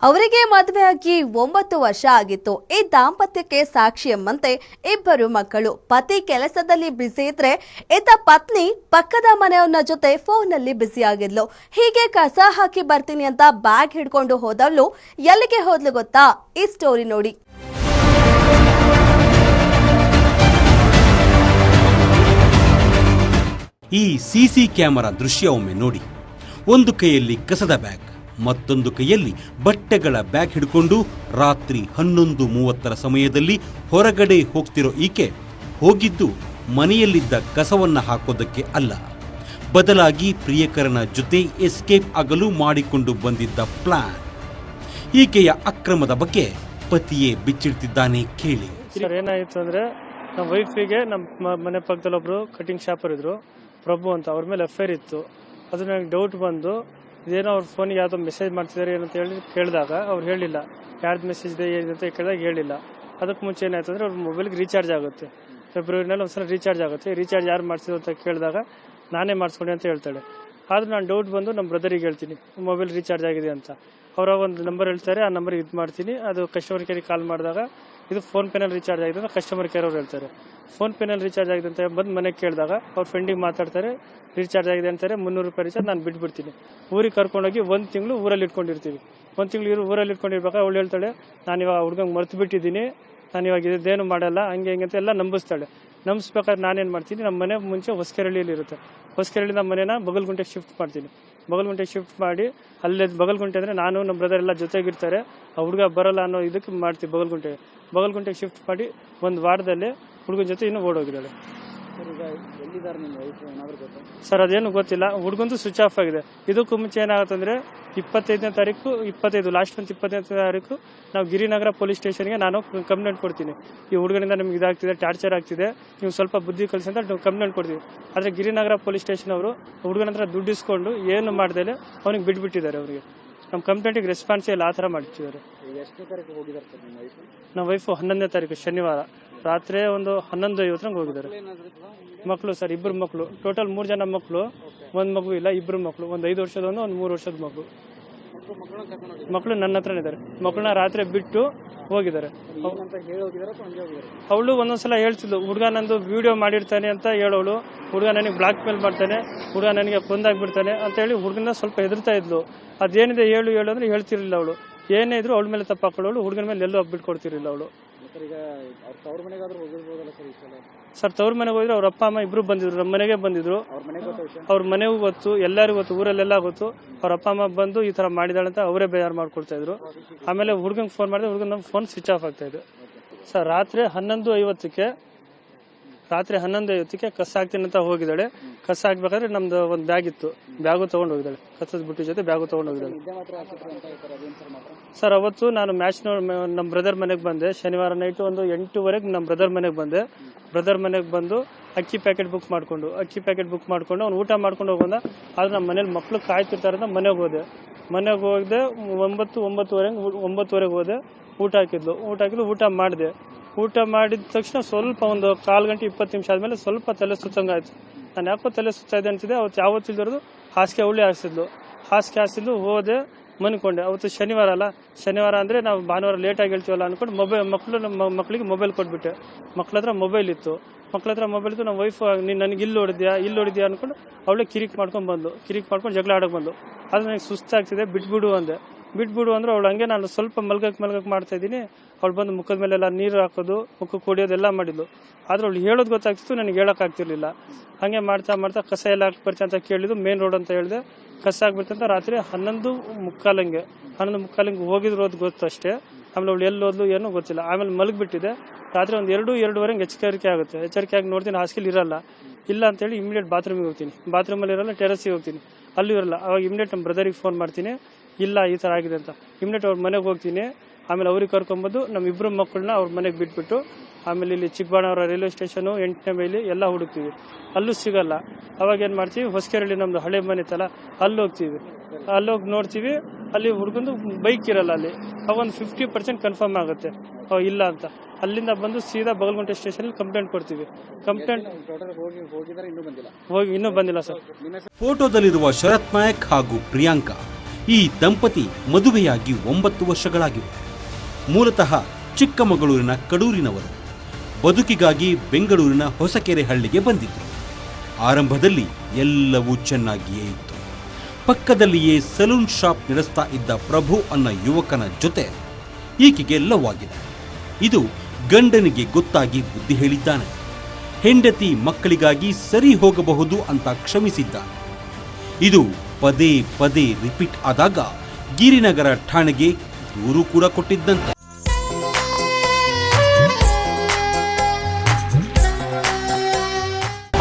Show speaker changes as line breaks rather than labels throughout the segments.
ಅವರಿಗೆ ಮದುವೆಯಾಗಿ 9 ವರ್ಷ ಆಗಿತ್ತು. ಈ ದಾಂಪತ್ಯಕ್ಕೆ ಸಾಕ್ಷಿ ಎಂಬಂತೆ ಇಬ್ಬರು ಮಕ್ಕಳು. ಪತಿ ಕೆಲಸದಲ್ಲಿ ಬ್ಯುಸಿ ಇದ್ರೆ ಇತ್ತ ಪತ್ನಿ ಪಕ್ಕದ ಮನೆಯವನ ಜೊತೆ ಫೋನ್ನಲ್ಲಿ ಬ್ಯುಸಿ ಆಗಿದ್ಲು. ಹೀಗೆ ಕಸ ಹಾಕಿ ಬರ್ತೀನಿ ಅಂತ ಬ್ಯಾಗ್ ಹಿಡ್ಕೊಂಡು ಹೋದವಳು ಎಲ್ಲಿಗೆ ಹೋದ್ಲು ಗೊತ್ತಾ? ಈ ಸ್ಟೋರಿ ನೋಡಿ.
ಈ ಸಿಸಿ ಕ್ಯಾಮೆರಾ ದೃಶ್ಯ ಒಮ್ಮೆ ನೋಡಿ. ಒಂದು ಕೈಯಲ್ಲಿ ಕಸದ ಬ್ಯಾಗ್, ಮತ್ತೊಂದು ಕೈಯಲ್ಲಿ ಬಟ್ಟೆಗಳ ಬ್ಯಾಗ್ ಹಿಡ್ಕೊಂಡು ರಾತ್ರಿ 11:30 ಸಮಯದಲ್ಲಿ ಹೊರಗಡೆ ಹೋಗ್ತಿರೋ ಈಕೆ ಹೋಗಿದ್ದು ಮನೆಯಲ್ಲಿದ್ದ ಕಸವನ್ನ ಹಾಕೋದಕ್ಕೆ ಅಲ್ಲ, ಬದಲಾಗಿ ಪ್ರಿಯಕರನ ಜೊತೆ ಎಸ್ಕೇಪ್ ಆಗಲು ಮಾಡಿಕೊಂಡು ಬಂದಿದ್ದ ಪ್ಲಾನ್. ಈಕೆಯ ಅಕ್ರಮದ ಬಗ್ಗೆ ಪತಿಯೇ ಬಿಚ್ಚಿಡ್ತಿದ್ದಾನೆ, ಕೇಳಿ.
ಸರ್, ಏನಾಯಿತು ಅಂದರೆ ನಮ್ಮ ವೈಫಿಗೆ ನಮ್ಮ ಮನೆ ಪಕ್ಕದಲ್ಲಿ ಒಬ್ಬರು ಕಟಿಂಗ್ ಶಾಪರ್ ಇದ್ರು, ಪ್ರಭು ಅಂತ. ಅವ್ರ ಮೇಲೆ ಅಫೇರ್ ಇತ್ತು. ಅದು ನನಗೆ ಡೌಟ್ ಬಂದು ಇದೇನೋ ಅವ್ರ ಫೋನಿಗೆ ಯಾವುದೋ ಮೆಸೇಜ್ ಮಾಡ್ತಿದ್ದಾರೆ ಏನಂತ ಹೇಳಿ ಕೇಳಿದಾಗ ಅವ್ರು ಹೇಳಿಲ್ಲ. ಯಾರ್ದು ಮೆಸೇಜ್ ಇದೆ ಏನಿದೆ ಅಂತ ಕೇಳಿದಾಗ ಹೇಳಿಲ್ಲ. ಅದಕ್ಕೆ ಮುಂಚೆ ಏನಾಯ್ತು ಅಂದರೆ ಅವ್ರ ಮೊಬೈಲ್ಗೆ ರೀಚಾರ್ಜ್ ಆಗುತ್ತೆ. ಫೆಬ್ರವರಿನಲ್ಲಿ ಒಂದ್ಸಲ ರೀಚಾರ್ಜ್ ಆಗುತ್ತೆ. ರೀಚಾರ್ಜ್ ಯಾರು ಮಾಡಿಸಿದ್ರು ಅಂತ ಕೇಳಿದಾಗ ನಾನೇ ಮಾಡಿಸ್ಕೊಂಡೆ ಅಂತ ಹೇಳ್ತಾಳೆ. ಆದರೂ ನಾನು ಡೌಟ್ ಬಂದು ನಮ್ಮ ಬ್ರದರಿಗೆ ಹೇಳ್ತೀನಿ ಮೊಬೈಲ್ ರೀಚಾರ್ಜ್ ಆಗಿದೆ ಅಂತ. ಅವರ ಒಂದು ನಂಬರ್ ಹೇಳ್ತಾರೆ, ಆ ನಂಬರ್ಗೆ ಇದು ಮಾಡ್ತೀನಿ. ಅದು ಕಸ್ಟಮರ್ ಕೇರಿಗೆ ಕಾಲ್ ಮಾಡಿದಾಗ ಇದು ಫೋನ್ಪೇನಲ್ಲಿ ರೀಚಾರ್ಜ್ ಆಗಿದೆ ಅಂತ ಕಸ್ಟಮರ್ ಕೇರ್ ಅವ್ರು ಹೇಳ್ತಾರೆ. ಫೋನ್ಪೇನಲ್ಲಿ ರೀಚಾರ್ಜ್ ಆಗಿದೆ ಅಂತ ಬಂದು ಮನೆಗೆ ಕೇಳಿದಾಗ ಅವ್ರ ಫ್ರೆಂಡಿಗೆ ಮಾತಾಡ್ತಾರೆ, ರೀಚಾರ್ಜ್ ಆಗಿದೆ ಅಂತಾರೆ, 300 ರೂಪಾಯಿ ರೀಚಾರ್ಜ್. ನಾನು ಬಿಟ್ಬಿಡ್ತೀನಿ. ಊರಿಗೆ ಕರ್ಕೊಂಡೋಗಿ 1 ತಿಂಗಳು ಊರಲ್ಲಿ ಇಟ್ಕೊಂಡಿರ್ತೀವಿ. 1 ತಿಂಗಳು ಊರಲ್ಲಿ ಇಟ್ಕೊಂಡಿರ್ಬೇಕಾದ್ರೆ ಅವಳು ಹೇಳ್ತಾಳೆ, ನಾನು ಇವಾಗ ಹುಡುಗಂಗೆ ಮರ್ತು ಬಿಟ್ಟಿದ್ದೀನಿ, ನಾನು ಇವಾಗ ಇದೇನು ಮಾಡಲ್ಲ, ಹಂಗೆ ಹಿಂಗೆ ಅಂತ ಎಲ್ಲ ನಂಬಿಸ್ತಾಳೆ. ನಂಬಿಸ್ಬೇಕಾದ್ರೆ ನಾನೇನು ಮಾಡ್ತೀನಿ, ನಮ್ಮ ಮನೆ ಮುಂಚೆ ಹೊಸಕೆರಳಿಯಲ್ಲಿ ಇರುತ್ತೆ. ಹೊಸಕೆರಳಿ ನಮ್ಮ ಮನೇನ ಬಗಲ್ಗುಂಟೆಗೆ ಶಿಫ್ಟ್ ಮಾಡ್ತೀನಿ. ಬಗಲ್ಗುಂಟೆಗೆ ಶಿಫ್ಟ್ ಮಾಡಿ ಅಲ್ಲೇ ಬಗಲ್ಗುಂಟೆ ಅಂದರೆ ನಾನು ನಮ್ಮ ಬ್ರದರ್ ಎಲ್ಲ ಜೊತೆಗಿರ್ತಾರೆ. ಆ ಹುಡುಗ ಬರಲ್ಲ ಅನ್ನೋ ಇದಕ್ಕೆ ಮಾಡ್ತೀವಿ. ಬಗಲ್ಗುಂಟೆಗೆ ಶಿಫ್ಟ್ ಮಾಡಿ 1 ವಾರದಲ್ಲೇ ಹುಡುಗನ ಜೊತೆ ಇನ್ನೂ ಓಡೋಗಿದ್ದಾಳೆ. ಸರ್, ಅದೇನು ಗೊತ್ತಿಲ್ಲ. ಹುಡುಗಂತೂ ಸ್ವಿಚ್ ಆಫ್ ಆಗಿದೆ. ಇದಕ್ಕೂ ಮುಂಚೆ ಏನಾಗುತ್ತಂದ್ರೆ 25ನೇ ತಾರೀಕು ಲಾಸ್ಟ್ ಮಂತ್ 25ನೇ ತಾರೀಕು ನಾವು ಗಿರಿನಗರ ಪೊಲೀಸ್ ಸ್ಟೇಷನ್ಗೆ ನಾನು ಕಂಪ್ಲೇಂಟ್ ಕೊಡ್ತೀನಿ. ಈ ಹುಡುಗನಿಂದ ನಮ್ಗೆ ಇದಾಗ್ತಿದೆ, ಟಾರ್ಚರ್ ಆಗ್ತಿದೆ, ನೀವು ಸ್ವಲ್ಪ ಬುದ್ಧಿ ಕಲಿಸಿ ಅಂತ ನಾವು ಕಂಪ್ಲೇಂಟ್ ಕೊಡ್ತೀವಿ. ಆದರೆ ಗಿರಿನಗರ ಪೊಲೀಸ್ ಸ್ಟೇಷನ್ ಅವರು ಹುಡುಗನ ಹತ್ರ ದುಡ್ಡು ಇಸ್ಕೊಂಡು ಏನು ಮಾಡ್ದೇಲೆ ಅವನಿಗೆ ಬಿಟ್ಬಿಟ್ಟಿದ್ದಾರೆ. ಅವರಿಗೆ ನಮ್ಮ ಕಂಪ್ಲೇಂಟ್ಗೆ ರೆಸ್ಪಾನ್ಸೇ ಇಲ್ಲ, ಆ ಥರ ಮಾಡಿಟ್ಟಿದ್ದಾರೆ. ನಮ್ಮ ವೈಫು 11ನೇ ತಾರೀಕು ಶನಿವಾರ ರಾತ್ರಿ ಒಂದು 11:50 ಹೋಗಿದ್ದಾರೆ. ಮಕ್ಕಳು ಸರ್, 2 ಮಕ್ಕಳು. ಟೋಟಲ್ 3 ಜನ ಮಕ್ಕಳು. 1 ಮಗು ಇಲ್ಲ, 2 ಮಕ್ಕಳು. ಒಂದು 5 ವರ್ಷದ ಒಂದು 3 ವರ್ಷದ ಮಗು. ಮಕ್ಕಳು ನನ್ನ ಹತ್ರನೇ ಇದ್ದಾರೆ. ಮಕ್ಕಳನ್ನ ರಾತ್ರಿ ಬಿಟ್ಟು ಹೋಗಿದ್ದಾರೆ. ಅವಳು ಒಂದೊಂದ್ಸಲ ಹೇಳ್ತಿದ್ಲು, ಹುಡುಗ ನಂದು ವಿಡಿಯೋ ಮಾಡಿರ್ತಾನೆ ಅಂತ ಹೇಳೋಳು. ಹುಡುಗ ನನಗೆ ಬ್ಲಾಕ್ ಮೇಲ್ ಮಾಡ್ತಾನೆ, ಹುಡುಗ ನನಗೆ ಕೊಂದಾಗ್ಬಿಡ್ತಾನೆ ಅಂತ ಹೇಳಿ ಹುಡುಗನ ಸ್ವಲ್ಪ ಹೆದರ್ತಾ ಇದ್ಲು. ಅದೇನಿದೆ ಹೇಳು ಅಂದ್ರೆ ಹೇಳ್ತಿರ್ಲಿಲ್ಲ ಅವಳು. ಏನೇ ಇದ್ರು ಅವಳ ಮೇಲೆ ತಪ್ಪು ಹಾಕೊಳ್ಳೋಳು, ಹುಡುಗನ ಮೇಲೆ ಎಲ್ಲೂ ಬಿಟ್ಕೊಡ್ತಿರ್ಲಿಲ್ಲ ಅವಳು. ಸರ್, ತವ್ರ ಮನೆಗೆ ಹೋದ್ರೆ ಅವ್ರ ಅಪ್ಪ ಅಮ್ಮ ಇಬ್ರು ಬಂದಿದ್ರು, ನಮ್ಮ ಮನೆಗೆ ಬಂದಿದ್ರು. ಅವ್ರ ಮನೆಗೂ ಗೊತ್ತು, ಎಲ್ಲರಿಗೂ ಗೊತ್ತು, ಊರಲ್ಲೆಲ್ಲ ಗೊತ್ತು. ಅವ್ರ ಅಪ್ಪ ಅಮ್ಮ ಬಂದು ಈ ತರ ಮಾಡಿದಾಳೆ ಅಂತ ಅವರೇ ಬೇಜಾರು ಮಾಡ್ಕೊಡ್ತಾ ಇದ್ರು. ಆಮೇಲೆ ಹುಡುಗಂಗೆ ಫೋನ್ ಮಾಡಿದ್ರೆ ಹುಡುಗನ ಫೋನ್ ಸ್ವಿಚ್ ಆಫ್ ಆಗ್ತಾ ಇದೆ. ಸರ್, ರಾತ್ರಿ 11:50ಕ್ಕೆ ಕಸ ಹಾಕ್ತೀನಿ ಅಂತ ಹೋಗಿದ್ದಾಳೆ. ಕಸ ಹಾಕ್ಬೇಕಾದ್ರೆ ನಮ್ದು ಒಂದು ಬ್ಯಾಗ್ ಇತ್ತು, ಬ್ಯಾಗು ತಗೊಂಡು ಹೋಗಿದ್ದಾಳೆ. ಕಸದ ಬುಟ್ಟಿ ಜೊತೆ ಬ್ಯಾಗು ತಗೊಂಡು ಹೋಗಿದ್ದಾಳೆ. ಸರ್, ಅವತ್ತು ನಾನು ಮ್ಯಾಚ್ ನಮ್ಮ ಬ್ರದರ್ ಮನೆಗೆ ಬಂದೆ. ಶನಿವಾರ ನೈಟ್ ಒಂದು 8:00ವರೆಗೆ ನಮ್ಮ ಬ್ರದರ್ ಮನೆಗೆ ಬಂದೆ. ಬ್ರದರ್ ಮನೆಗೆ ಬಂದು ಅಕ್ಕಿ ಪ್ಯಾಕೆಟ್ ಬುಕ್ ಮಾಡ್ಕೊಂಡು ಅವ್ನು ಊಟ ಮಾಡ್ಕೊಂಡು ಹೋಗೋದ. ಆದ್ರೆ ನಮ್ಮ ಮನೇಲಿ ಮಕ್ಳು ಕಾಯ್ತಿರ್ತಾರೆ ಅಂತ ಮನೆಗೆ ಹೋದೆ. 9:30 ಹೋದೆ. ಊಟ ಹಾಕಿದ್ಲು. ಊಟ ಮಾಡಿದೆ. ಊಟ ಮಾಡಿದ ತಕ್ಷಣ ಸ್ವಲ್ಪ ಒಂದು 1/4 ಗಂಟೆ 20 ನಿಮಿಷ ಆದ್ಮೇಲೆ ಸ್ವಲ್ಪ ತಲೆ ಸುತ್ತಂಗಾಯ್ತು. ನಾನು ಯಾಕೋ ತಲೆ ಸುತ್ತ ಇದೆ ಅನ್ಸಿದೆ. ಅವತ್ತು ಯಾವತ್ತು ಇಲ್ದಿರೋದು ಹಾಸಿಗೆ ಅವಳಿ ಹಾಸಿದ್ಲು. ಹೋದೆ, ಮನ್ಕೊಂಡೆ. ಅವತ್ತು ಶನಿವಾರ ಅಲ್ಲ, ಶನಿವಾರ ಅಂದರೆ ನಾವು ಭಾನುವಾರ ಲೇಟಾಗಿ ಹೇಳ್ತೀವಲ್ಲ ಅನ್ಕೊಂಡು ಮಕ್ಕಳಿಗೆ ಮೊಬೈಲ್ ಕೊಟ್ಬಿಟ್ಟೆ. ಮಕ್ಳ ಹತ್ರ ಮೊಬೈಲ್ ಇತ್ತು. ನಮ್ಮ ವೈಫ್ ನೀನು ನನಗೆ ಇಲ್ಲಿ ಹೊಡಿದ್ಯಾ ಅನ್ಕೊಂಡು ಅವಳೇ ಕಿರಿಕ್ ಮಾಡ್ಕೊಂಡು ಜಗಳ ಆಡೋಕೆ ಬಂದು. ಅದು ನನಗೆ ಸುಸ್ತಾಗ್ತಿದೆ, ಬಿಟ್ಬಿಡು ಅಂದ್ರೆ ಅವಳು ಹಂಗೆ ನಾನು ಸ್ವಲ್ಪ ಮಲ್ಗಕ್ ಮಾಡ್ತಾ ಇದ್ದೀನಿ. ಅವಳು ಬಂದು ಮುಖದ ಮೇಲೆಲ್ಲ ನೀರು ಹಾಕೋದು, ಮುಖಕ್ಕೆ ಹೊಡಿಯೋದೆಲ್ಲ ಮಾಡಿದ್ಲು. ಆದ್ರೆ ಅವಳು ಹೇಳೋದು ಗೊತ್ತಾಗ್ತಿತ್ತು, ನನಗೆ ಹೇಳಕ್ ಆಗ್ತಿರ್ಲಿಲ್ಲ. ಹಂಗೆ ಮಾಡ್ತಾ ಕಸ ಎಲ್ಲ ಹಾಕಿ ಬರ್ತೀನಿ ಅಂತ ಕೇಳಿದ್ದು. ಮೇನ್ ರೋಡ್ ಅಂತ ಹೇಳಿದೆ. ಕಸ ಹಾಕ್ಬಿಡ್ತಂತ ರಾತ್ರಿ 11:45 ಹೋಗಿರೋದು ಗೊತ್ತು ಅಷ್ಟೇ. ಆಮೇಲೆ ಅವಳು ಎಲ್ಲಿ ಹೋದ್ಲು ಏನೂ ಗೊತ್ತಿಲ್ಲ. ಆಮೇಲೆ ಮಲಗಿಬಿಟ್ಟಿದೆ. ರಾತ್ರಿ ಒಂದು 2:02 ಎಚ್ಚರಿಕೆ ಆಗಿ ನೋಡ್ತೀನಿ, ಹಾಸ್ಟೆಲ್ ಇಲ್ಲ ಅಂತೇಳಿ ಇಮಿಡಿಯೇಟ್ ಬಾತ್ರೂಮಿಗೆ ಹೋಗ್ತೀನಿ. ಬಾತ್ರೂಮಲ್ಲಿ ಇರಲ್ಲ, ಟೆರಸ್ಸಿಗೆ ಹೋಗ್ತೀನಿ, ಅಲ್ಲೂ ಇರಲ್ಲ. ಅವಾಗ ಇಮಿಡಿಯೇಟ್ ನಮ್ಮ ಬ್ರದರಿಗೆ ಫೋನ್ ಮಾಡ್ತೀನಿ, ಇಲ್ಲ ಈ ಥರ ಆಗಿದೆ ಅಂತ. ಇಮಿಡಿಯೇಟ್ ಅವ್ರ ಮನೆಗೆ ಹೋಗ್ತೀನಿ. ಆಮೇಲೆ ಅವ್ರಿಗೆ ಕರ್ಕೊಂಬಂದು ನಮ್ಮ 2 ಮಕ್ಕಳನ್ನ ಅವ್ರ ಮನೆಗೆ ಬಿಟ್ಬಿಟ್ಟು ಆಮೇಲೆ ಇಲ್ಲಿ ಚಿಕ್ಕಬಳ್ಳಾಪುರ ರೈಲ್ವೆ ಸ್ಟೇಷನು 8ನೇ ಮೈಲಿ ಎಲ್ಲ ಹುಡುಕ್ತೀವಿ, ಅಲ್ಲೂ ಸಿಗಲ್ಲ. ಅವಾಗ ಏನು ಮಾಡ್ತೀವಿ, ಹೊಸಕೆರಳಿ ನಮ್ದು ಹಳೆ ಮನೆ ಇತ್ತಲ್ಲ, ಅಲ್ಲಿ ಹೋಗ್ತೀವಿ. ಅಲ್ಲೋಗಿ ನೋಡ್ತೀವಿ, ಅಲ್ಲಿ ಹುಡುಗಂದು ಬೈಕ್ ಇರಲ್ಲ. ಅಲ್ಲಿ ಅವಾಗ 50% ಕನ್ಫರ್ಮ್ ಆಗುತ್ತೆ ಇಲ್ಲ ಅಂತ. ಅಲ್ಲಿಂದ ಬಂದು ಸೀದಾ ಬಗಲ್ಗುಂಟೆ ಸ್ಟೇಷನ್ ಕಂಪ್ಲೇಂಟ್ ಕೊಡ್ತೀವಿ. ಇನ್ನೂ ಬಂದಿಲ್ಲ ಸರ್.
ಫೋಟೋದಲ್ಲಿರುವ ಶರತ್ ನಾಯಕ್ ಹಾಗೂ ಪ್ರಿಯಾಂಕಾ ಈ ದಂಪತಿ ಮದುವೆಯಾಗಿ 9 ವರ್ಷಗಳಾಗಿವೆ. ಮೂಲತಃ ಚಿಕ್ಕಮಗಳೂರಿನ ಕಡೂರಿನವರು. ಬದುಕಿಗಾಗಿ ಬೆಂಗಳೂರಿನ ಹೊಸಕೆರೆ ಹಳ್ಳಿಗೆ ಬಂದಿದ್ರು. ಆರಂಭದಲ್ಲಿ ಎಲ್ಲವೂ ಚೆನ್ನಾಗಿಯೇ ಇತ್ತು. ಪಕ್ಕದಲ್ಲಿಯೇ ಸಲೂನ್ ಶಾಪ್ ನಡೆಸ್ತಾ ಇದ್ದ ಪ್ರಭು ಅನ್ನೋ ಯುವಕನ ಜೊತೆ ಈಕೆಗೆ ಲವ್ ಆಗಿದೆ. ಇದು ಗಂಡನಿಗೆ ಗೊತ್ತಾಗಿ ಬುದ್ಧಿ ಹೇಳಿದ್ದಾನೆ. ಹೆಂಡತಿ ಮಕ್ಕಳಿಗಾಗಿ ಸರಿ ಹೋಗಬಹುದು ಅಂತ ಕ್ಷಮಿಸಿದ್ದಾನೆ. ಇದು ಪದೇ ಪದೇ ರಿಪೀಟ್ ಆದಾಗ ಗಿರಿನಗರ ಠಾಣೆಗೆ ದೂರು ಕೂಡ ಕೊಟ್ಟಿದ್ದಂತೆ.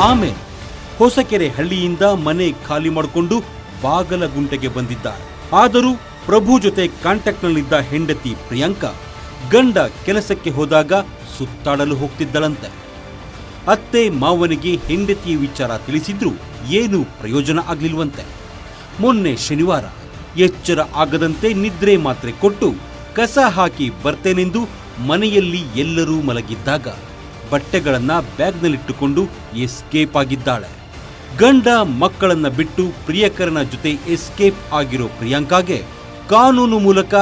ಆಮೇಲೆ ಹೊಸಕೆರೆ ಹಳ್ಳಿಯಿಂದ ಮನೆ ಖಾಲಿ ಮಾಡಿಕೊಂಡು ಬಾಗಲಗುಂಟೆಗೆ ಬಂದಿದ್ದಾರೆ. ಆದರೂ ಪ್ರಭು ಜೊತೆ ಕಾಂಟ್ಯಾಕ್ಟ್ನಲ್ಲಿದ್ದ ಹೆಂಡತಿ ಪ್ರಿಯಾಂಕಾ ಗಂಡ ಕೆಲಸಕ್ಕೆ ಹೋದಾಗ ಸುತ್ತಾಡಲು ಹೋಗ್ತಿದ್ದಳಂತೆ. ಅತ್ತೆ ಮಾವನಿಗೆ ಹೆಂಡತಿಯ ವಿಚಾರ ತಿಳಿಸಿದ್ರೂ ಏನೂ ಪ್ರಯೋಜನ ಆಗ್ಲಿಲ್ವಂತೆ. ಮೊನ್ನೆ ಶನಿವಾರ ಎಚ್ಚರ ಆಗದಂತೆ ನಿದ್ರೆ ಮಾತ್ರೆ ಕೊಟ್ಟು ಕಸ ಹಾಕಿ ಬರ್ತೇನೆಂದು ಮನೆಯಲ್ಲಿ ಎಲ್ಲರೂ ಮಲಗಿದ್ದಾಗ ಬಟ್ಟೆಗಳನ್ನ ಬ್ಯಾಗ್ನಲ್ಲಿಟ್ಟುಕೊಂಡು ಎಸ್ಕೇಪ್ ಆಗಿದ್ದಾಳೆ. ಗಂಡ ಮಕ್ಕಳನ್ನ ಬಿಟ್ಟು ಪ್ರಿಯಕರನ ಜೊತೆ ಎಸ್ಕೇಪ್ ಆಗಿರೋ ಪ್ರಿಯಾಂಕಾಗೆ ಕಾನೂನು ಮೂಲಕ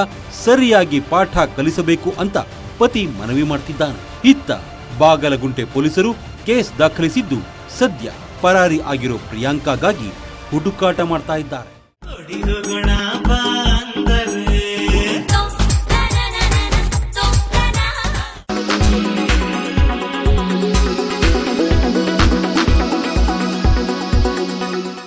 ಸರಿಯಾಗಿ ಪಾಠ ಕಲಿಸಬೇಕು ಅಂತ ಪತಿ ಮನವಿ ಮಾಡ್ತಿದ್ದಾನೆ. ಇತ್ತ ಬಾಗಲಗುಂಟೆ ಪೊಲೀಸರು ಕೇಸ್ ದಾಖಲಿಸಿದ್ದು ಸದ್ಯ ಪರಾರಿ ಆಗಿರೋ ಪ್ರಿಯಾಂಕಾಗಾಗಿ ಹುಡುಕಾಟ ಮಾಡ್ತಾ ಇದ್ದಾರೆ.